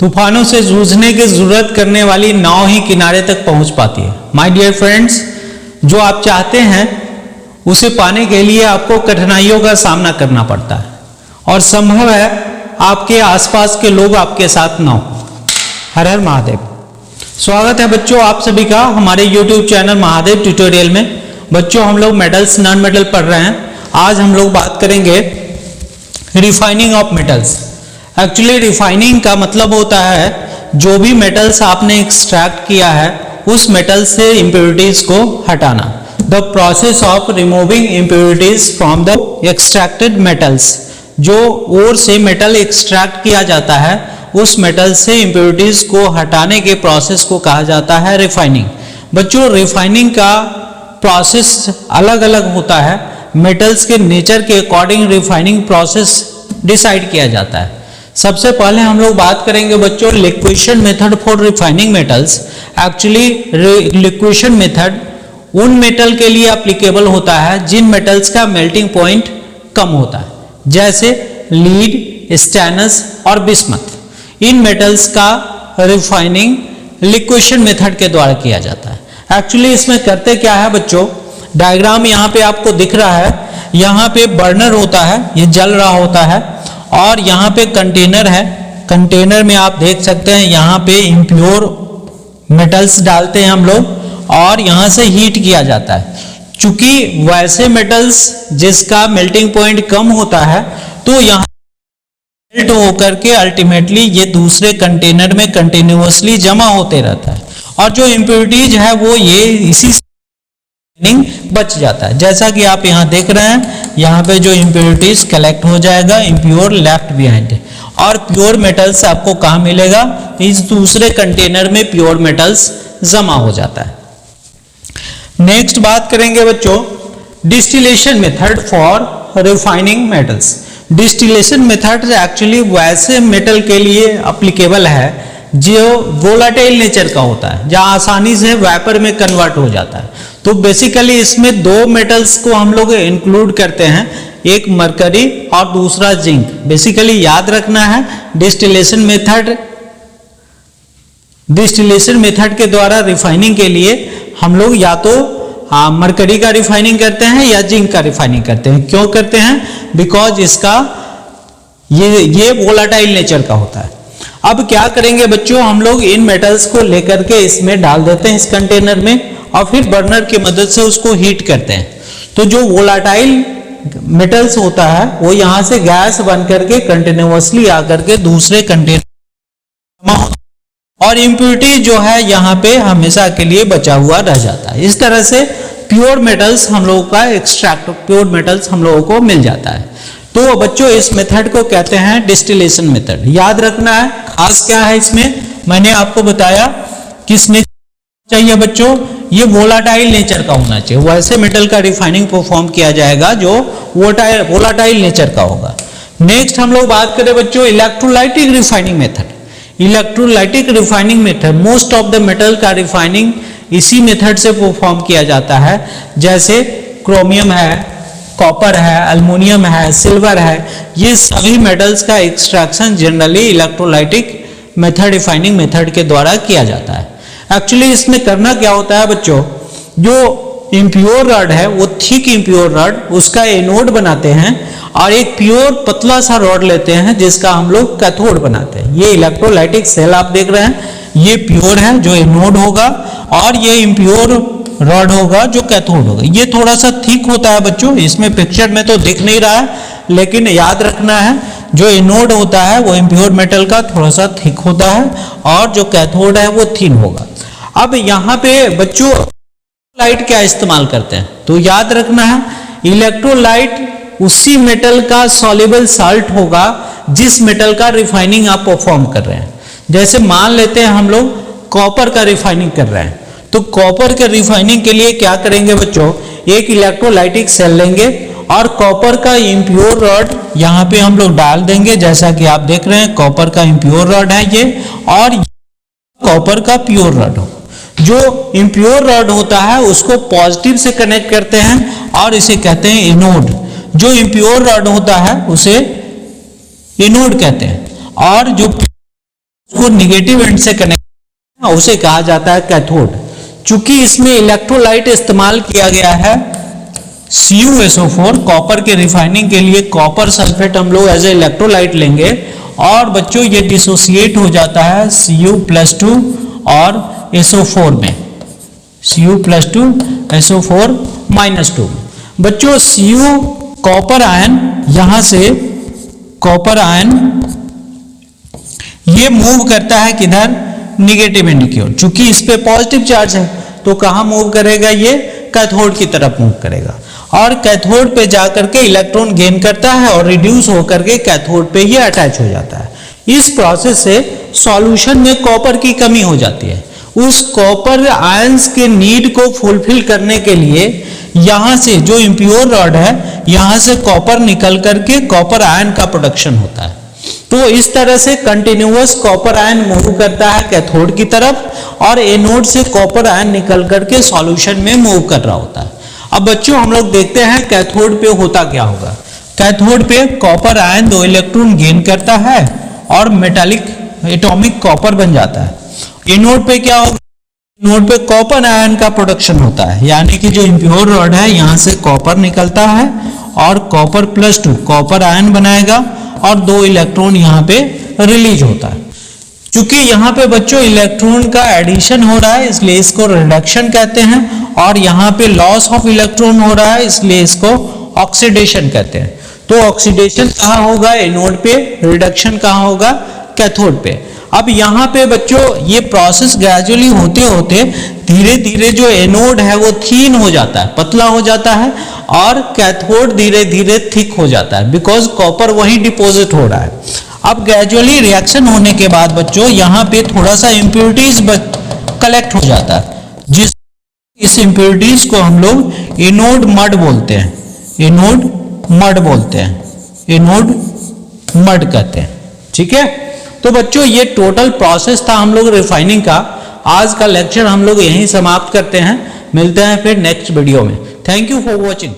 तूफानों से जूझने की जरूरत करने वाली नाव ही किनारे तक पहुंच पाती है। माय डियर फ्रेंड्स, जो आप चाहते हैं उसे पाने के लिए आपको कठिनाइयों का सामना करना पड़ता है और संभव है आपके आसपास के लोग आपके साथ ना हो। हर हर महादेव। स्वागत है बच्चों आप सभी का हमारे YouTube चैनल महादेव ट्यूटोरियल में। बच्चों हम लोग मेटल्स नॉन मेटल पढ़ रहे हैं। आज हम लोग बात करेंगे refining of metals. Actually refining का मतलब होता है जो भी मेटल्स आपने एक्सट्रैक्ट किया है उस मेटल से इम्प्योरिटीज को हटाना। The process of removing impurities from the extracted metals. जो ओर से मेटल एक्सट्रैक्ट किया जाता है उस मेटल से इम्प्योरिटीज को हटाने के प्रोसेस को कहा जाता है रिफाइनिंग। बच्चों रिफाइनिंग का प्रोसेस अलग अलग होता है। मेटल्स के नेचर के अकॉर्डिंग रिफाइनिंग प्रोसेस डिसाइड किया जाता है। सबसे पहले हम लोग बात करेंगे बच्चों liquation method for refining metals. Actually liquation method उन मेटल के लिए एप्लीकेबल होता है जिन मेटल्स का मेल्टिंग पॉइंट कम होता है, जैसे लीड, स्टेनस और बिस्मथ। इन मेटल्स का रिफाइनिंग लिक्वेशन मेथड के द्वारा किया जाता है। एक्चुअली इसमें करते क्या है बच्चों, डायग्राम यहाँ पे आपको दिख रहा है। यहाँ पे बर्नर होता है, ये जल रहा होता है और यहाँ पे कंटेनर है। कंटेनर में आप देख सकते हैं यहाँ पे इम्प्योर मेटल्स डालते हैं हम लोग और यहाँ से हीट किया जाता है। चूंकि वैसे मेटल्स जिसका मेल्टिंग पॉइंट कम होता है तो यहाँ मेल्ट होकर के अल्टीमेटली ये दूसरे कंटेनर में कंटिन्यूअसली जमा होते रहता है और जो इम्प्योरिटीज है वो ये इसी बच जाता है। जैसा कि आप यहाँ देख रहे हैं, यहाँ पे जो इम्प्योरिटीज कलेक्ट हो जाएगा, इम्प्योर लेफ्ट बिहाइंड। और प्योर मेटल्स आपको कहाँ मिलेगा, इस दूसरे कंटेनर में प्योर मेटल्स जमा हो जाता है। नेक्स्ट बात करेंगे बच्चों distillation method for refining metals. Distillation method actually वैसे मेटल के लिए अप्लीकेबल है जो वोलाटाइल नेचर का होता है, जहाँ आसानी से वेपर में कन्वर्ट हो जाता है। तो बेसिकली इसमें दो मेटल्स को हम लोग इंक्लूड करते हैं, एक मरकरी और दूसरा जिंक। बेसिकली याद रखना है डिस्टिलेशन मेथड के द्वारा रिफाइनिंग के लिए हम लोग या तो मरकरी का रिफाइनिंग करते हैं या जिंक का रिफाइनिंग करते हैं। क्यों करते हैं, बिकॉज इसका ये वोलाटाइल नेचर का होता है। अब क्या करेंगे बच्चों, हम लोग इन मेटल्स को लेकर के इसमें डाल देते हैं इस कंटेनर में और फिर बर्नर की मदद से उसको हीट करते हैं। तो जो वोलाटाइल मेटल्स होता है वो यहाँ से गैस बन करके कंटिन्यूअसली आकर के दूसरे कंटेनर जमा होता है और इम्प्योरिटी जो है यहाँ पे हमेशा के लिए बचा हुआ रह जाता है। इस तरह से प्योर मेटल्स हम लोगों का एक्सट्रैक्ट प्योर मेटल्स हम लोगों को मिल जाता है। तो बच्चों इस मेथड को कहते हैं डिस्टिलेशन मेथड। याद रखना है खास क्या है इसमें, मैंने आपको बताया किस नेचर चाहिए बच्चों, ये वोलाटाइल नेचर का होना चाहिए। वैसे मेटल का रिफाइनिंग परफॉर्म किया जाएगा जो वोलाटाइल नेचर का होगा। नेक्स्ट हम लोग बात करें बच्चों electrolytic refining method. Electrolytic refining method most of the metal का रिफाइनिंग इसी मेथड से परफॉर्म किया जाता है। जैसे क्रोमियम है, कॉपर है, अल्युमिनियम है, सिल्वर है, ये सभी मेटल्स का extraction generally electrolytic method refining method के द्वारा किया जाता है। एक्चुअली इसमें करना क्या होता है बच्चों, जो इम्प्योर रॉड है वो थिक इम्प्योर रॉड, उसका एनोड बनाते हैं और एक प्योर पतला सा रॉड लेते हैं जिसका हम लोग कैथोड बनाते हैं। ये इलेक्ट्रोलाइटिक सेल आप देख रहे हैं, ये प्योर है जो एनोड होगा और ये इम्प्योर रॉड होगा जो कैथोड होगा। ये थोड़ा सा थिक होता है बच्चों, इसमें पिक्चर में तो दिख नहीं रहा है लेकिन याद रखना है जो एनोड होता है वो इम्प्योर मेटल का थोड़ा सा थिक होता है और जो कैथोड है वो थिन होगा। अब यहाँ पे बच्चों इलेक्ट्रोलाइट क्या इस्तेमाल करते हैं, तो याद रखना है इलेक्ट्रोलाइट उसी मेटल का सॉल्युबल साल्ट होगा जिस मेटल का रिफाइनिंग आप परफॉर्म कर रहे हैं। जैसे मान लेते हैं हम लोग कॉपर का रिफाइनिंग कर रहे हैं, तो कॉपर के रिफाइनिंग के लिए क्या करेंगे बच्चों, एक इलेक्ट्रोलाइटिक सेल लेंगे और कॉपर का इम्प्योर रॉड यहाँ पे हम लोग डाल देंगे। जैसा कि आप देख रहे हैं कॉपर का इम्प्योर रॉड है ये और कॉपर का प्योर रॉड हो। जो इम्प्योर रॉड होता है उसको पॉजिटिव से कनेक्ट करते हैं और इसे कहते हैं एनोड। जो इम्प्योर रॉड होता है उसे एनोड कहते हैं और जो को निगेटिव एंड से कनेक्ट, उसे कहा जाता है कैथोड। चूंकि इसमें इलेक्ट्रोलाइट इस्तेमाल किया गया है CuSO4, कॉपर के रिफाइनिंग के लिए कॉपर सल्फेट हम लोग एज ए इलेक्ट्रोलाइट लेंगे, और बच्चों ये डिसोसिएट हो जाता है Cu+2 और SO4 में, Cu+2 SO4-2। बच्चों Cu कॉपर आयन, यहां से कॉपर आयन ये मूव करता है किधर, निगेटिव एंड की ओर। चूंकि इस पे पॉजिटिव चार्ज है तो कहां मूव करेगा, ये कैथोड की तरफ मूव करेगा, और कैथोड पे जाकर के इलेक्ट्रॉन गेन करता है और रिड्यूस होकर के कैथोड पे ये अटैच हो जाता है। इस प्रोसेस से सॉल्यूशन में कॉपर की कमी हो जाती है। उस कॉपर आयंस के नीड को फुलफिल करने के लिए यहां से जो इम्प्योर रॉड है, यहां से कॉपर निकल करके कॉपर आयन का प्रोडक्शन होता है। तो इस तरह से कंटिन्यूअस कॉपर आयन मूव करता है कैथोड की तरफ, और एनोड से कॉपर आयन निकल करके सॉल्यूशन में मूव कर रहा होता है। अब बच्चों हम लोग देखते हैं कैथोड पे होता क्या होगा। कैथोड पे कॉपर आयन 2 इलेक्ट्रॉन गेन करता है और मेटालिक एटॉमिक कॉपर बन जाता है। एनोड पे क्या होगा, एनोड पे कॉपर आयन का प्रोडक्शन होता है, यानी कि जो इम्प्योर रॉड है यहां से कॉपर निकलता है और कॉपर+2 कॉपर आयन बनाएगा और 2 इलेक्ट्रॉन यहाँ पे रिलीज होता है। चूंकि यहाँ पे बच्चों इलेक्ट्रॉन का एडिशन हो रहा है इसलिए इसको रिडक्शन कहते हैं, और यहाँ पे लॉस ऑफ इलेक्ट्रॉन हो रहा है इसलिए इसको ऑक्सीडेशन कहते हैं। तो ऑक्सीडेशन कहाँ होगा, एनोड पे, रिडक्शन कहाँ होगा, कैथोड पे। अब यहाँ पे बच्चों ये प्रोसेस ग्रेजुअली होते होते धीरे धीरे जो एनोड है वो थीन हो जाता है, पतला हो जाता है, और कैथोड धीरे धीरे थिक हो जाता है, बिकॉज कॉपर वहीं डिपॉजिट हो रहा है। अब ग्रेजुअली रिएक्शन होने के बाद बच्चों यहाँ पे थोड़ा सा इम्प्योरिटीज कलेक्ट हो जाता है, इस इम्प्योरिटीज को हम लोग एनोड मड बोलते हैं, एनोड मड बोलते हैं, एनोड मड कहते हैं। ठीक है, तो बच्चों ये टोटल प्रोसेस था हम लोग रिफाइनिंग का। आज का लेक्चर हम लोग यहीं समाप्त करते हैं, मिलते हैं फिर नेक्स्ट वीडियो में। Thank you for watching.